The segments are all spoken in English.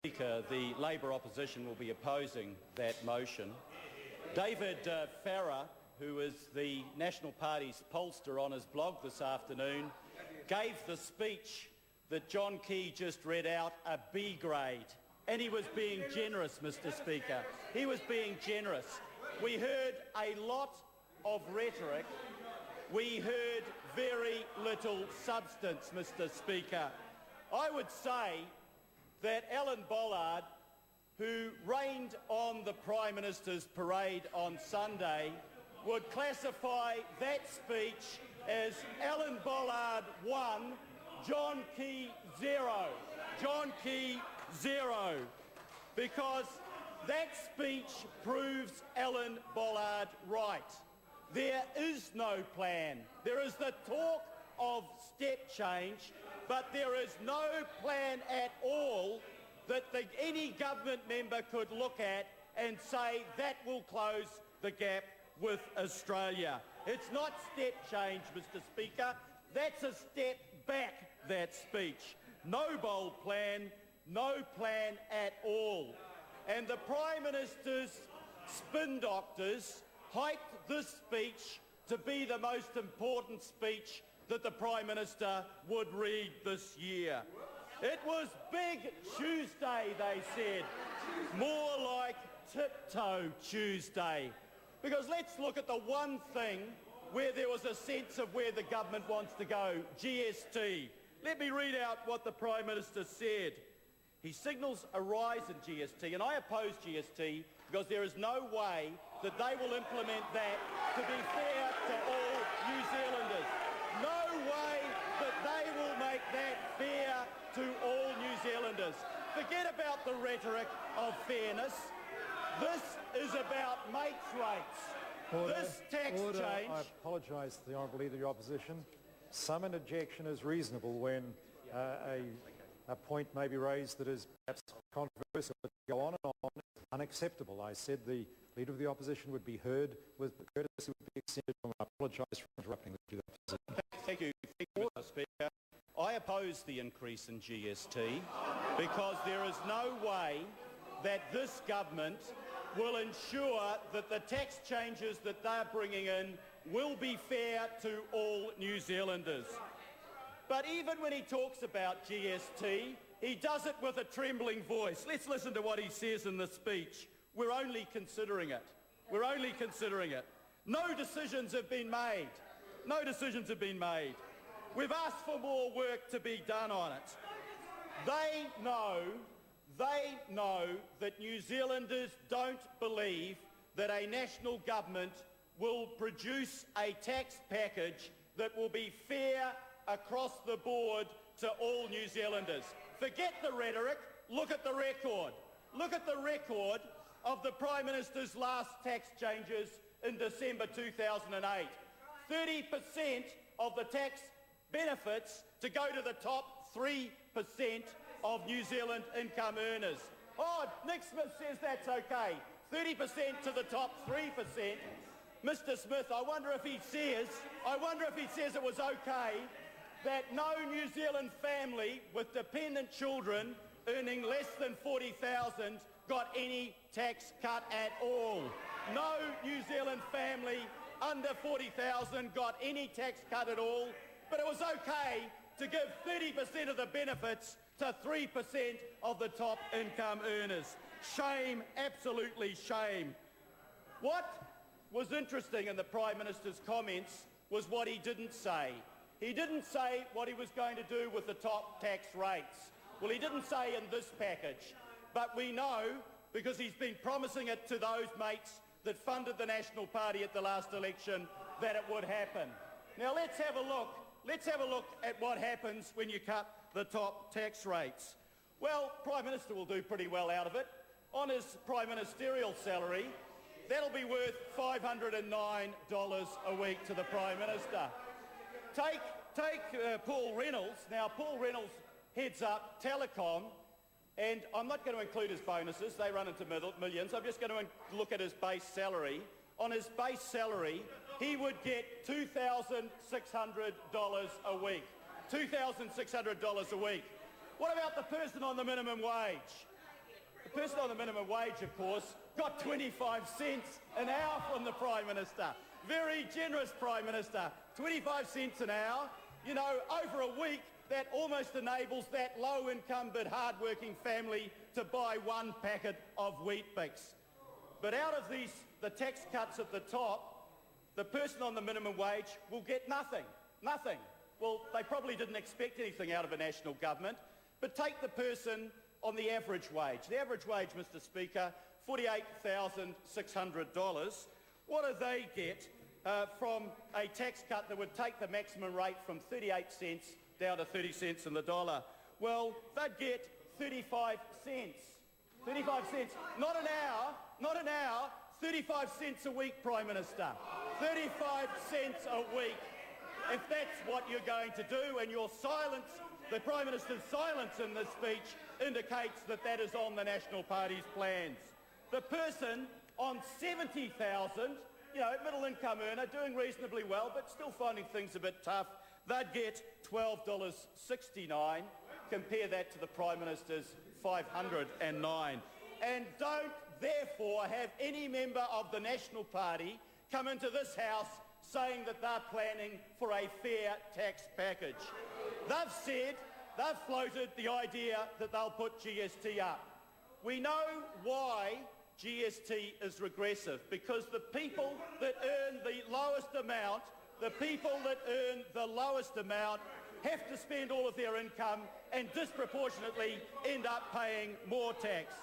Speaker, the Labor opposition will be opposing that motion. David Farrar, who is the National Party's pollster, on his blog this afternoon, gave the speech that John Key just read out a B grade. And he was being generous, Mr. Speaker. He was being generous. We heard a lot of rhetoric. We heard very little substance, Mr. Speaker. I would say that Alan Bollard, who rained on the Prime Minister's parade on Sunday, would classify that speech as Alan Bollard 1, John Key 0. John Key 0. Because that speech proves Alan Bollard right. There is no plan. There is the talk of step change, but there is no plan at all that any government member could look at and say that will close the gap with Australia. It's not step change, Mr. Speaker. That's a step back, that speech. No bold plan, no plan at all. And the Prime Minister's spin doctors hyped this speech to be the most important speech that the Prime Minister would read this year. It was Big Tuesday, they said, more like Tiptoe Tuesday. Because let's look at the one thing where there was a sense of where the government wants to go, GST. Let me read out what the Prime Minister said. He signals a rise in GST, and I oppose GST because there is no way that they will implement that to be fair to all New Zealanders. No way that they will make that fair to all New Zealanders. Forget about the rhetoric of fairness. This is about mates' rates. Order. This tax change... I apologise to the Honourable Leader of the Opposition. Some interjection is reasonable when a point may be raised that is perhaps controversial, but to go on and on is unacceptable. I said the Leader of the Opposition would be heard with the courtesy would be extended. I apologise for interrupting the Leader of the Opposition. Thank you, Mr. Speaker. I oppose the increase in GST because there is no way that this government will ensure that the tax changes that they're bringing in will be fair to all New Zealanders. But even when he talks about GST, he does it with a trembling voice. Let's listen to what he says in the speech. We're only considering it. We're only considering it. No decisions have been made. No decisions have been made. We've asked for more work to be done on it. They know that New Zealanders don't believe that a national government will produce a tax package that will be fair across the board to all New Zealanders. Forget the rhetoric, look at the record. Look at the record of the Prime Minister's last tax changes in December 2008. 30% of the tax benefits to go to the top 3% of New Zealand income earners. Oh, Nick Smith says that's okay. 30% to the top 3%. Mr. Smith, I wonder if he says it was okay that no New Zealand family with dependent children earning less than $40,000 got any tax cut at all. No New Zealand family under $40,000 got any tax cut at all, but it was okay to give 30% of the benefits to 3% of the top income earners. Shame, absolutely shame. What was interesting in the Prime Minister's comments was what he didn't say. He didn't say what he was going to do with the top tax rates. Well, he didn't say in this package, but we know, because he's been promising it to those mates that funded the National Party at the last election, that it would happen. Now let's have a look. Let's have a look at what happens when you cut the top tax rates. Well, Prime Minister will do pretty well out of it. On his prime ministerial salary, that'll be worth $509 a week to the Prime Minister. Take Paul Reynolds. Now, Paul Reynolds heads up Telecom, and I'm not going to include his bonuses. They run into millions. I'm just going to look at his base salary. On his base salary, he would get $2,600 a week. $2,600 a week. What about the person on the minimum wage? person on the minimum wage, of course, got 25 cents an hour from the Prime Minister. Very generous Prime Minister. 25 cents an hour. You know, over a week, that almost enables that low-income but hard-working family to buy one packet of Weet-Bix. But out of the tax cuts at the top, the person on the minimum wage will get nothing. Nothing. Well, they probably didn't expect anything out of a national government. But take the person on the average wage. The average wage, Mr. Speaker, $48,600. What do they get from a tax cut that would take the maximum rate from 38 cents down to 30 cents in the dollar? Well, they'd get 35 cents. 35 cents. Not an hour, 35 cents a week, Prime Minister. 35 cents a week. If that's what you're going to do, and your silence, the Prime Minister's silence in this speech indicates that that is on the National Party's plans. The person on 70,000, you know, middle-income earner, doing reasonably well, but still finding things a bit tough, they'd get $12.69. Compare that to the Prime Minister's $509. And don't, therefore, have any member of the National Party come into this House saying that they're planning for a fair tax package. They've said, they've floated the idea that they'll put GST up. We know why GST is regressive, because the people that earn the lowest amount, have to spend all of their income and disproportionately end up paying more tax.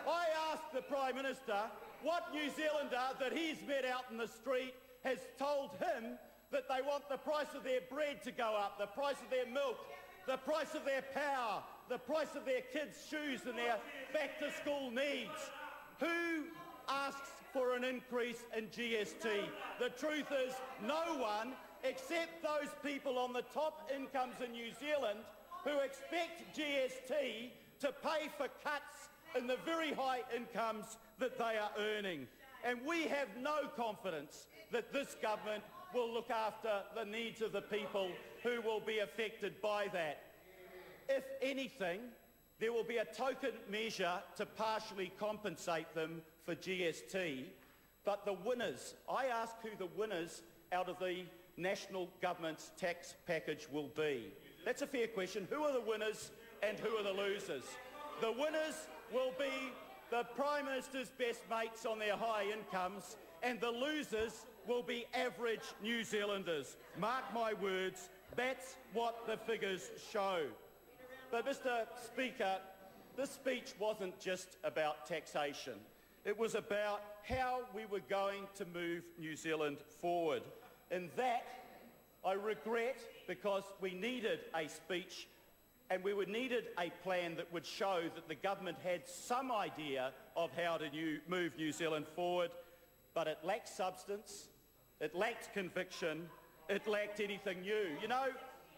I asked the Prime Minister what New Zealander that he's met out in the street has told him that they want the price of their bread to go up, the price of their milk, the price of their power, the price of their kids' shoes and their back-to-school needs. Who asks for an increase in GST? The truth is no one, except those people on the top incomes in New Zealand who expect GST to pay for cuts in the very high incomes that they are earning. And we have no confidence that this government will look after the needs of the people who will be affected by that. If anything, there will be a token measure to partially compensate them for GST, but the winners, I ask who the winners out of the national government's tax package will be. That's a fair question. Who are the winners and who are the losers? The winners will be the Prime Minister's best mates on their high incomes, and the losers will be average New Zealanders. Mark my words, that's what the figures show. But Mr. Speaker, this speech wasn't just about taxation. It was about how we were going to move New Zealand forward. And that I regret, because we needed a speech and we needed a plan that would show that the government had some idea of how to move New Zealand forward, but it lacked substance, it lacked conviction, it lacked anything new. You know,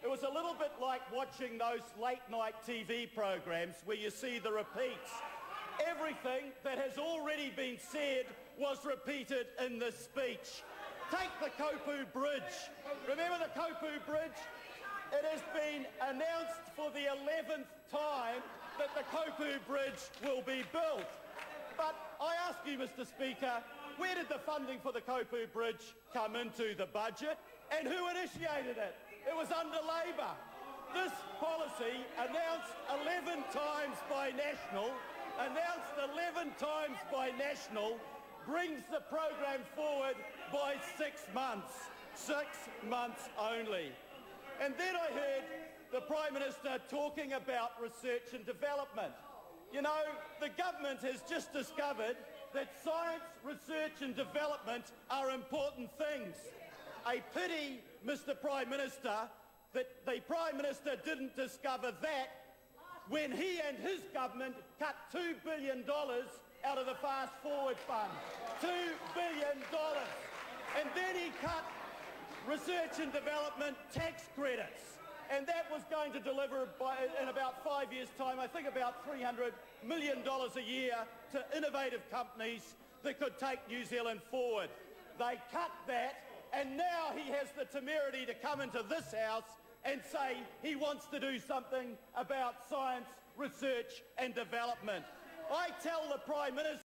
it was a little bit like watching those late-night TV programs where you see the repeats. Everything that has already been said was repeated in this speech. Take the Kopu Bridge. Remember the Kopu Bridge? It has been announced for the 11th time that the Kopu Bridge will be built. But I ask you, Mr. Speaker, where did the funding for the Kopu Bridge come into the budget, and who initiated it? It was under Labor. This policy, announced 11 times by National, brings the program forward by 6 months. 6 months only. And then I heard the Prime Minister talking about research and development. You know, the government has just discovered that science, research and development are important things. A pity, Mr. Prime Minister, that the Prime Minister didn't discover that when he and his government cut $2 billion out of the Fast Forward Fund. $2 billion. And then he cut research and development tax credits. And that was going to deliver, in about 5 years' time, I think about $300 million a year to innovative companies that could take New Zealand forward. They cut that, and now he has the temerity to come into this House and say he wants to do something about science, research and development. I tell the Prime Minister